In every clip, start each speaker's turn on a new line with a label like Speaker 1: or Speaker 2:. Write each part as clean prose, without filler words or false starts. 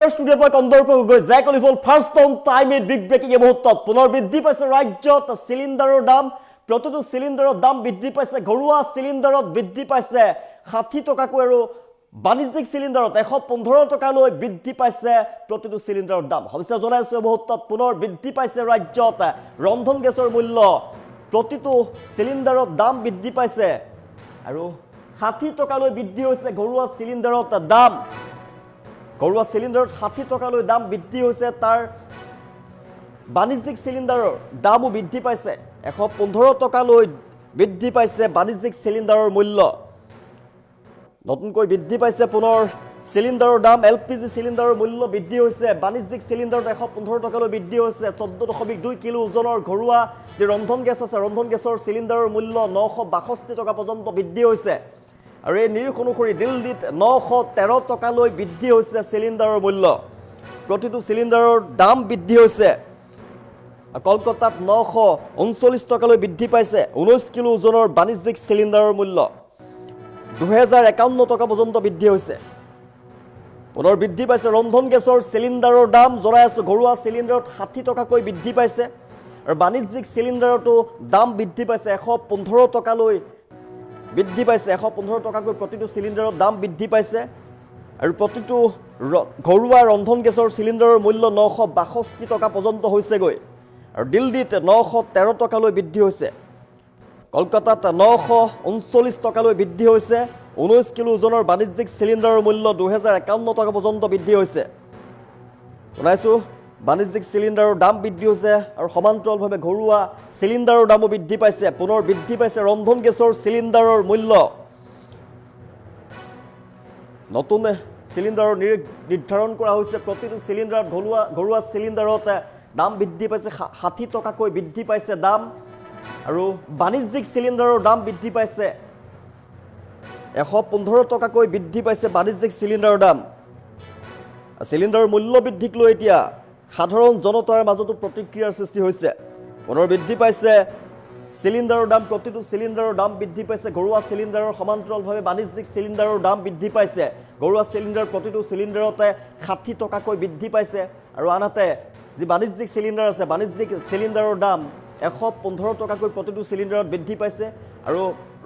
Speaker 1: ষ্টুডিঅ'ৰ পৰা কন্দৰ্প হৈ গৈ জেক অলিভল first on time it big breaking এই মুহূৰ্তত পুনৰ বৃদ্ধি পাইছে ৰাজ্যত চিলিণ্ডাৰৰ দাম প্ৰতিটো চিলিণ্ডাৰৰ দাম বৃদ্ধি পাইছে ঘৰুৱা চিলিণ্ডাৰত বৃদ্ধি পাইছে 60 টকাকৈ আৰু বাণিজ্যিক চিলিণ্ডাৰত 115 টকালৈ বৃদ্ধি পাইছে প্ৰতিটো চিলিণ্ডাৰৰ দাম সবিশেষ জনাইছো এই মুহূৰ্তত পুনৰ বৃদ্ধি পাইছে ৰাজ্যত ৰন্ধন গেছৰ মূল্য প্ৰতিটো চিলিণ্ডাৰত দাম বৃদ্ধি পাইছে আৰু 60 টকালৈ বৃদ্ধি হৈছে ঘৰুৱা চিলিণ্ডাৰত দাম ঘৰুৱা চিলিণ্ডাৰত 60 টকালৈ দাম বৃদ্ধি হৈছে তাৰ বাণিজ্যিক চিলিণ্ডাৰৰ দামো বৃদ্ধি পাইছে 115 টকালৈ বৃদ্ধি পাইছে বাণিজ্যিক চিলিণ্ডাৰৰ মূল্য নতুনকৈ বৃদ্ধি পাইছে পুনৰ চিলিণ্ডাৰৰ দাম এলপিজি চিলিণ্ডাৰৰ মূল্য বৃদ্ধি হৈছে বাণিজ্যিক চিলিণ্ডাৰত 115 টকালৈ বৃদ্ধি হৈছে 14.2 কিলো ওজনৰ ঘৰুৱা যে ৰন্ধন গেছ আছে ৰন্ধন গেছৰ চিলিণ্ডাৰৰ মূল্য 962 টকা পৰ্যন্ত বৃদ্ধি হৈছে আৰু এই নিৰীখ অনুসৰি দিল্লীত 913 টকালৈ বৃদ্ধি হৈছে চিলিণ্ডাৰৰ মূল্য প্ৰতিটো চিলিণ্ডাৰৰ দাম বৃদ্ধি হৈছে কলকাতাত 939 টকালৈ বৃদ্ধি পাইছে 19 কিলো ওজনৰ বাণিজ্যিক চিলিণ্ডাৰৰ মূল্য 2051 টকা পৰ্যন্ত বৃদ্ধি হৈছে পুনৰ বৃদ্ধি পাইছে ৰন্ধন গেছৰ চিলিণ্ডাৰৰ দাম জনাই আছে ঘৰুৱা চিলিণ্ডাৰত 60 টকাকৈ বৃদ্ধি পাইছে আৰু বাণিজ্যিক চিলিণ্ডাৰতো দাম বৃদ্ধি পাইছে 115 টকালৈ বৃদ্ধি পাইছে 115 টকাকৈ প্ৰতিটো চিলিণ্ডাৰৰ দাম বৃদ্ধি পাইছে আৰু প্ৰতিটো ঘৰুৱা ৰন্ধন গেছৰ চিলিণ্ডাৰৰ মূল্য 962 টকা পৰ্যন্ত হৈছেগৈ আৰু দিল্লীত 913 টকালৈ বৃদ্ধি হৈছে কলকাতাত 939 টকালৈ বৃদ্ধি হৈছে 19 কিলো ওজনৰ বাণিজ্যিক চিলিণ্ডাৰৰ মূল্য 2051 টকা পৰ্যন্ত বৃদ্ধি হৈছে জনাইছো বাণিজ্যিক চিলিণ্ডাৰৰ দাম বৃদ্ধি হৈছে আৰু সমান্তৰালভাৱে ঘৰুৱা চিলিণ্ডাৰৰ দামো বৃদ্ধি পাইছে পুনৰ বৃদ্ধি পাইছে ৰন্ধন গেছৰ চিলিণ্ডাৰৰ মূল্য নতুন চিলিণ্ডাৰৰ নিৰ্ধাৰণ কৰা হৈছে প্ৰতিটো চিলিণ্ডাৰত ঘৰুৱা চিলিণ্ডাৰত দাম বৃদ্ধি পাইছে 60 টকাকৈ বৃদ্ধি পাইছে দাম আৰু বাণিজ্যিক চিলিণ্ডাৰৰ দাম বৃদ্ধি পাইছে 115 টকাকৈ বৃদ্ধি পাইছে বাণিজ্যিক চিলিণ্ডাৰৰ দাম চিলিণ্ডাৰৰ মূল্য বৃদ্ধিক লৈ এতিয়া সাধাৰণ জনতাৰ মাজতো প্ৰতিক্ৰিয়াৰ সৃষ্টি হৈছে পুনৰ বৃদ্ধি পাইছে চিলিণ্ডাৰৰ দাম প্ৰতিটো চিলিণ্ডাৰৰ দাম বৃদ্ধি পাইছে ঘৰুৱা চিলিণ্ডাৰৰ সমান্তৰালভাৱে বাণিজ্যিক চিলিণ্ডাৰৰ দাম বৃদ্ধি পাইছে ঘৰুৱা চিলিণ্ডাৰ প্ৰতিটো চিলিণ্ডাৰতে 60 টকাকৈ বৃদ্ধি পাইছে আৰু আনহাতে যি বাণিজ্যিক চিলিণ্ডাৰ আছে বাণিজ্যিক চিলিণ্ডাৰৰ দাম 115 টকাকৈ প্ৰতিটো চিলিণ্ডাৰত বৃদ্ধি পাইছে আৰু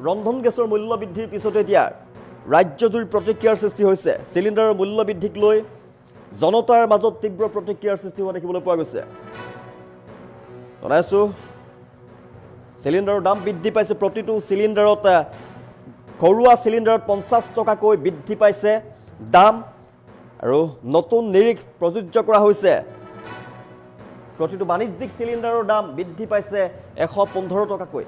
Speaker 1: ৰন্ধন গেছৰ মূল্য বৃদ্ধিৰ পিছতে এতিয়া ৰাজ্যজুৰি প্ৰতিক্ৰিয়াৰ সৃষ্টি হৈছে চিলিণ্ডাৰৰ মূল্য বৃদ্ধিক লৈ জনতাৰ মাজত তীব্ৰ প্ৰতিক্ৰিয়াৰ সৃষ্টি হোৱা দেখিবলৈ পোৱা গৈছে জনাইছো চিলিণ্ডাৰৰ দাম বৃদ্ধি পাইছে প্ৰতিটো চিলিণ্ডাৰত ঘৰুৱা চিলিণ্ডাৰত 50 টকাকৈ বৃদ্ধি পাইছে দাম আৰু নতুন নিৰীখ প্ৰযোজ্য কৰা হৈছে প্ৰতিটো বাণিজ্যিক চিলিণ্ডাৰৰ দাম বৃদ্ধি পাইছে 115 টকাকৈ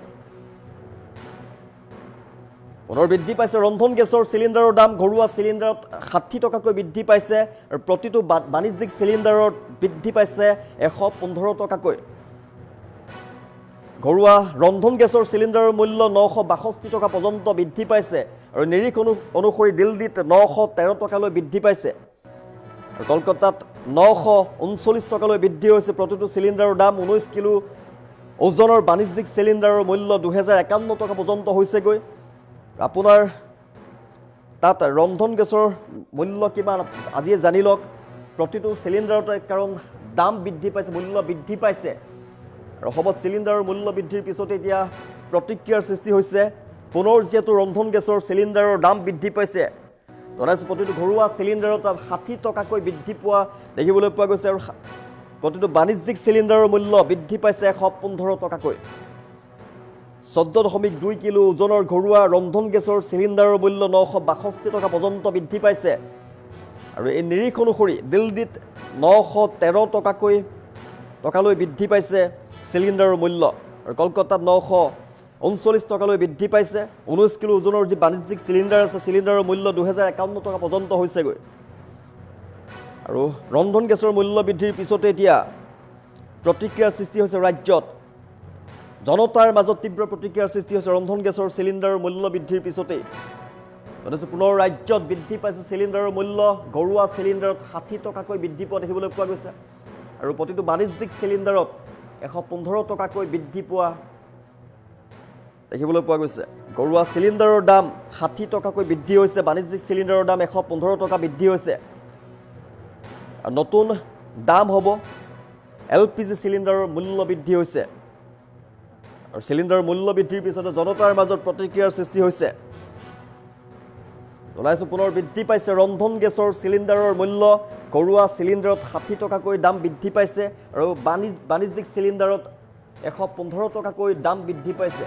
Speaker 1: পুনৰ বৃদ্ধি পাইছে ৰন্ধন গেছৰ চিলিণ্ডাৰৰ দাম ঘৰুৱা চিলিণ্ডাৰত 60 টকাকৈ বৃদ্ধি পাইছে আৰু প্ৰতিটো বাণিজ্যিক চিলিণ্ডাৰত বৃদ্ধি পাইছে 115 টকাকৈ ঘৰুৱা ৰন্ধন গেছৰ চিলিণ্ডাৰৰ মূল্য 962 টকা পৰ্যন্ত বৃদ্ধি পাইছে আৰু নিৰীখ অনুসৰি দিল্লীত 913 টকালৈ বৃদ্ধি পাইছে আৰু কলকাতাত 939 টকালৈ বৃদ্ধি হৈছে প্ৰতিটো চিলিণ্ডাৰৰ দাম 19 কিলো ওজনৰ বাণিজ্যিক চিলিণ্ডাৰৰ মূল্য 2051 টকা পৰ্যন্ত হৈছেগৈ আপোনাৰ তাত ৰন্ধন গেছৰ মূল্য কিমান আজিয়ে জানি লওক প্ৰতিটো চিলিণ্ডাৰতে কাৰণ দাম বৃদ্ধি পাইছে মূল্য বৃদ্ধি পাইছে আৰু অসমত চিলিণ্ডাৰৰ মূল্য বৃদ্ধিৰ পিছতে এতিয়া প্ৰতিক্ৰিয়াৰ সৃষ্টি হৈছে পুনৰ যেহেতু ৰন্ধন গেছৰ চিলিণ্ডাৰৰ দাম বৃদ্ধি পাইছে জনাইছো প্ৰতিটো ঘৰুৱা চিলিণ্ডাৰত 60 টকাকৈ বৃদ্ধি পোৱা দেখিবলৈ পোৱা গৈছে আৰু প্ৰতিটো বাণিজ্যিক চিলিণ্ডাৰৰ মূল্য বৃদ্ধি পাইছে 115 টকাকৈ 14.2 কিলো ওজনৰ ঘৰুৱা ৰন্ধন গেছৰ চিলিণ্ডাৰৰ মূল্য 962 টকা পৰ্যন্ত বৃদ্ধি পাইছে আৰু এই নিৰীখ অনুসৰি দিল্লীত 913 টকালৈ বৃদ্ধি পাইছে চিলিণ্ডাৰৰ মূল্য আৰু কলকাতাত 939 টকালৈ বৃদ্ধি পাইছে 19 কিলো ওজনৰ যি বাণিজ্যিক চিলিণ্ডাৰ আছে চিলিণ্ডাৰৰ মূল্য 2051 টকা পৰ্যন্ত হৈছেগৈ আৰু ৰন্ধন গেছৰ মূল্য বৃদ্ধিৰ পিছতে এতিয়া প্ৰতিক্ৰিয়াৰ সৃষ্টি হৈছে ৰাজ্যত জনতাৰ মাজত তীব্ৰ প্ৰতিক্ৰিয়াৰ সৃষ্টি হৈছে ৰন্ধন গেছৰ চিলিণ্ডাৰৰ মূল্য বৃদ্ধিৰ পিছতে পুনৰ ৰাজ্যত বৃদ্ধি পাইছে চিলিণ্ডাৰৰ মূল্য ঘৰুৱা চিলিণ্ডাৰত 60 টকাকৈ বৃদ্ধি পোৱা দেখিবলৈ পোৱা গৈছে আৰু প্ৰতিটো বাণিজ্যিক চিলিণ্ডাৰত 115 টকাকৈ বৃদ্ধি পোৱা দেখিবলৈ পোৱা গৈছে ঘৰুৱা চিলিণ্ডাৰৰ দাম 60 টকাকৈ বৃদ্ধি হৈছে বাণিজ্যিক চিলিণ্ডাৰৰ দাম 115 টকা বৃদ্ধি হৈছে নতুন দাম হ'ব LPG চিলিণ্ডাৰৰ মূল্য বৃদ্ধি হৈছে আৰু চিলিণ্ডাৰৰ মূল্য বৃদ্ধিৰ পিছতে জনতাৰ মাজত প্ৰতিক্ৰিয়াৰ সৃষ্টি হৈছে জনাইছোঁ পুনৰ বৃদ্ধি পাইছে ৰন্ধন গেছৰ চিলিণ্ডাৰৰ মূল্য ঘৰুৱা চিলিণ্ডাৰত 60 টকাকৈ দাম বৃদ্ধি পাইছে আৰু বাণিজ্যিক চিলিণ্ডাৰত 115 টকাকৈ দাম বৃদ্ধি পাইছে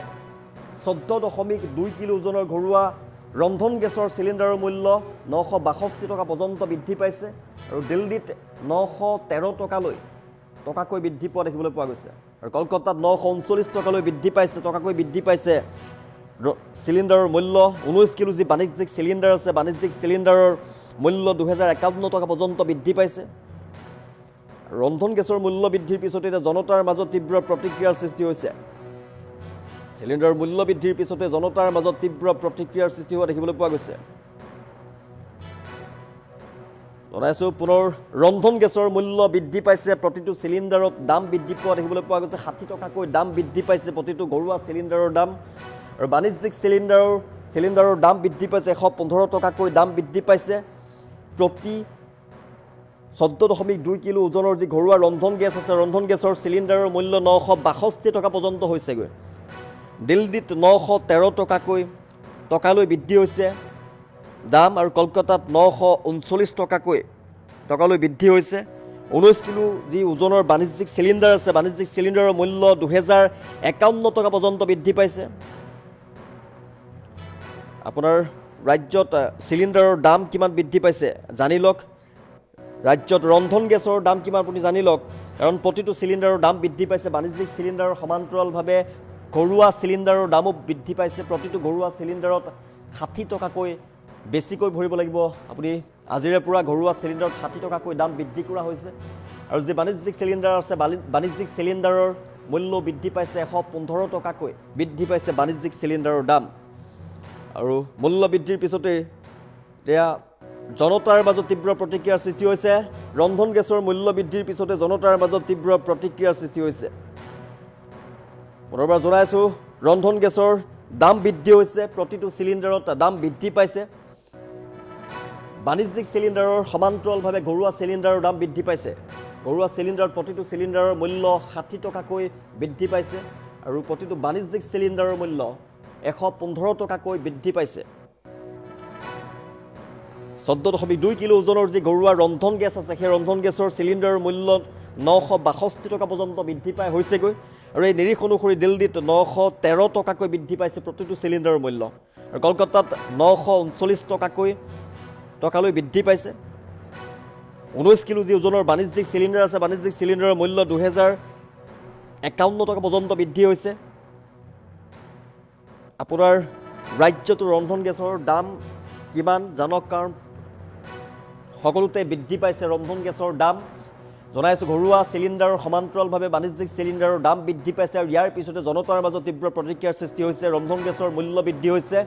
Speaker 1: 14.2 কিলো ওজনৰ ঘৰুৱা ৰন্ধন গেছৰ চিলিণ্ডাৰৰ মূল্য 962 টকা পৰ্যন্ত বৃদ্ধি পাইছে আৰু দিল্লীত 913 টকাকৈ বৃদ্ধি পোৱা দেখিবলৈ পোৱা গৈছে আৰু কলকাতাত 939 টকালৈ বৃদ্ধি পাইছে চিলিণ্ডাৰৰ মূল্য 19 কিলো যি বাণিজ্যিক চিলিণ্ডাৰ আছে বাণিজ্যিক চিলিণ্ডাৰৰ মূল্য 2051 টকা পৰ্যন্ত বৃদ্ধি পাইছে ৰন্ধন গেছৰ মূল্য বৃদ্ধিৰ পিছতে জনতাৰ মাজত তীব্ৰ প্ৰতিক্ৰিয়াৰ সৃষ্টি হৈছে চিলিণ্ডাৰৰ মূল্য বৃদ্ধিৰ পিছতে জনতাৰ মাজত তীব্ৰ প্ৰতিক্ৰিয়াৰ সৃষ্টি হোৱা দেখিবলৈ পোৱা গৈছে জনাইছোঁ পুনৰ ৰন্ধন গেছৰ মূল্য বৃদ্ধি পাইছে প্ৰতিটো চিলিণ্ডাৰত দাম বৃদ্ধি পোৱা দেখিবলৈ পোৱা গৈছে 60 টকাকৈ দাম বৃদ্ধি পাইছে প্ৰতিটো ঘৰুৱা চিলিণ্ডাৰৰ দাম আৰু বাণিজ্যিক চিলিণ্ডাৰৰ দাম বৃদ্ধি পাইছে 115 টকাকৈ দাম বৃদ্ধি পাইছে প্ৰতি 14.2 কিলো ওজনৰ যি ঘৰুৱা ৰন্ধন গেছ আছে ৰন্ধন গেছৰ চিলিণ্ডাৰৰ মূল্য 962 টকা পৰ্যন্ত হৈছেগৈ দিল্লীত 913 টকালৈ বৃদ্ধি হৈছে দাম আৰু কলকাতাত 939 টকালৈ বৃদ্ধি হৈছে 19 কিলো যি ওজনৰ বাণিজ্যিক চিলিণ্ডাৰ আছে বাণিজ্যিক চিলিণ্ডাৰৰ মূল্য 2051 টকা পৰ্যন্ত বৃদ্ধি পাইছে আপোনাৰ ৰাজ্যত চিলিণ্ডাৰৰ দাম কিমান বৃদ্ধি পাইছে জানি লওক ৰাজ্যত ৰন্ধন গেছৰ দাম কিমান আপুনি জানি লওক কাৰণ প্ৰতিটো চিলিণ্ডাৰৰ দাম বৃদ্ধি পাইছে বাণিজ্যিক চিলিণ্ডাৰৰ সমান্তৰালভাৱে ঘৰুৱা চিলিণ্ডাৰৰ দামো বৃদ্ধি পাইছে প্ৰতিটো ঘৰুৱা চিলিণ্ডাৰত 60 টকাকৈ বেছিকৈ ভৰিব লাগিব আপুনি আজিৰে পৰা ঘৰুৱা চিলিণ্ডাৰত 60 টকাকৈ দাম বৃদ্ধি কৰা হৈছে আৰু যি বাণিজ্যিক চিলিণ্ডাৰ আছে বাণিজ্যিক চিলিণ্ডাৰৰ মূল্য বৃদ্ধি পাইছে 115 টকাকৈ বৃদ্ধি পাইছে বাণিজ্যিক চিলিণ্ডাৰৰ দাম আৰু মূল্য বৃদ্ধিৰ পিছতে এয়া জনতাৰ মাজত তীব্ৰ প্ৰতিক্ৰিয়াৰ সৃষ্টি হৈছে ৰন্ধন গেছৰ মূল্য বৃদ্ধিৰ পিছতে জনতাৰ মাজত তীব্ৰ প্ৰতিক্ৰিয়াৰ সৃষ্টি হৈছে পুনৰবাৰ জনাইছোঁ ৰন্ধন গেছৰ দাম বৃদ্ধি হৈছে প্ৰতিটো চিলিণ্ডাৰত দাম বৃদ্ধি পাইছে বাণিজ্যিক চিলিণ্ডাৰৰ সমান্তৰালভাৱে ঘৰুৱা চিলিণ্ডাৰৰ দাম বৃদ্ধি পাইছে ঘৰুৱা চিলিণ্ডাৰত প্ৰতিটো চিলিণ্ডাৰৰ মূল্য 60 টকাকৈ বৃদ্ধি পাইছে আৰু প্ৰতিটো বাণিজ্যিক চিলিণ্ডাৰৰ মূল্য 115 টকাকৈ বৃদ্ধি পাইছে 14.2 কিলো ওজনৰ যি ঘৰুৱা ৰন্ধন গেছ আছে সেই ৰন্ধন গেছৰ চিলিণ্ডাৰৰ মূল্য 962 টকা পৰ্যন্ত বৃদ্ধি পাই হৈছেগৈ আৰু এই নিৰিখ অনুসৰি দিল্লীত 913 টকাকৈ বৃদ্ধি পাইছে প্ৰতিটো চিলিণ্ডাৰৰ মূল্য আৰু কলকাতাত 939 টকালৈ বৃদ্ধি পাইছে 19 কিলো যি ওজনৰ বাণিজ্যিক চিলিণ্ডাৰ আছে বাণিজ্যিক চিলিণ্ডাৰৰ মূল্য 2051 টকা পৰ্যন্ত বৃদ্ধি হৈছে আপোনাৰ ৰাজ্যটো ৰন্ধন গেছৰ দাম কিমান জানক কাৰণ সকলোতে বৃদ্ধি পাইছে ৰন্ধন গেছৰ দাম জনাইছোঁ ঘৰুৱা চিলিণ্ডাৰৰ সমান্তৰালভাৱে বাণিজ্যিক চিলিণ্ডাৰৰ দাম বৃদ্ধি পাইছে আৰু ইয়াৰ পিছতে জনতাৰ মাজত তীব্ৰ প্ৰতিক্ৰিয়াৰ সৃষ্টি হৈছে ৰন্ধন গেছৰ মূল্য বৃদ্ধি হৈছে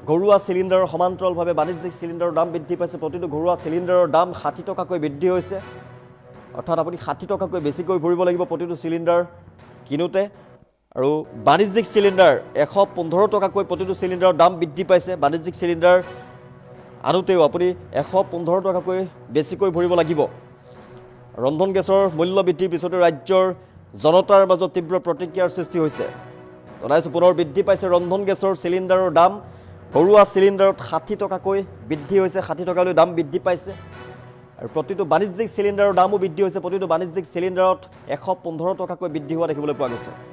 Speaker 1: ঘৰুৱা চিলিণ্ডাৰৰ সমান্তৰালভাৱে বাণিজ্যিক চিলিণ্ডাৰৰ দাম বৃদ্ধি পাইছে প্ৰতিটো ঘৰুৱা চিলিণ্ডাৰৰ দাম 60 টকাকৈ বৃদ্ধি হৈছে অৰ্থাৎ আপুনি 60 টকাকৈ বেছিকৈ ভৰিব লাগিব প্ৰতিটো চিলিণ্ডাৰ কিনোতে আৰু বাণিজ্যিক চিলিণ্ডাৰ 115 টকাকৈ প্ৰতিটো চিলিণ্ডাৰৰ দাম বৃদ্ধি পাইছে বাণিজ্যিক চিলিণ্ডাৰ আনোতেও আপুনি 115 টকাকৈ বেছিকৈ ভৰিব লাগিব ৰন্ধন গেছৰ মূল্য বৃদ্ধিৰ পিছতে ৰাজ্যৰ জনতাৰ মাজত তীব্ৰ প্ৰতিক্ৰিয়াৰ সৃষ্টি হৈছে জনাইছোঁ পুনৰ বৃদ্ধি পাইছে ৰন্ধন গেছৰ চিলিণ্ডাৰৰ দাম ঘৰুৱা চিলিণ্ডাৰত 60 টকাকৈ বৃদ্ধি হৈছে 60 টকালৈ দাম বৃদ্ধি পাইছে আৰু প্ৰতিটো বাণিজ্যিক চিলিণ্ডাৰৰ দামো বৃদ্ধি হৈছে প্ৰতিটো বাণিজ্যিক চিলিণ্ডাৰত 115 টকাকৈ বৃদ্ধি হোৱা দেখিবলৈ পোৱা গৈছে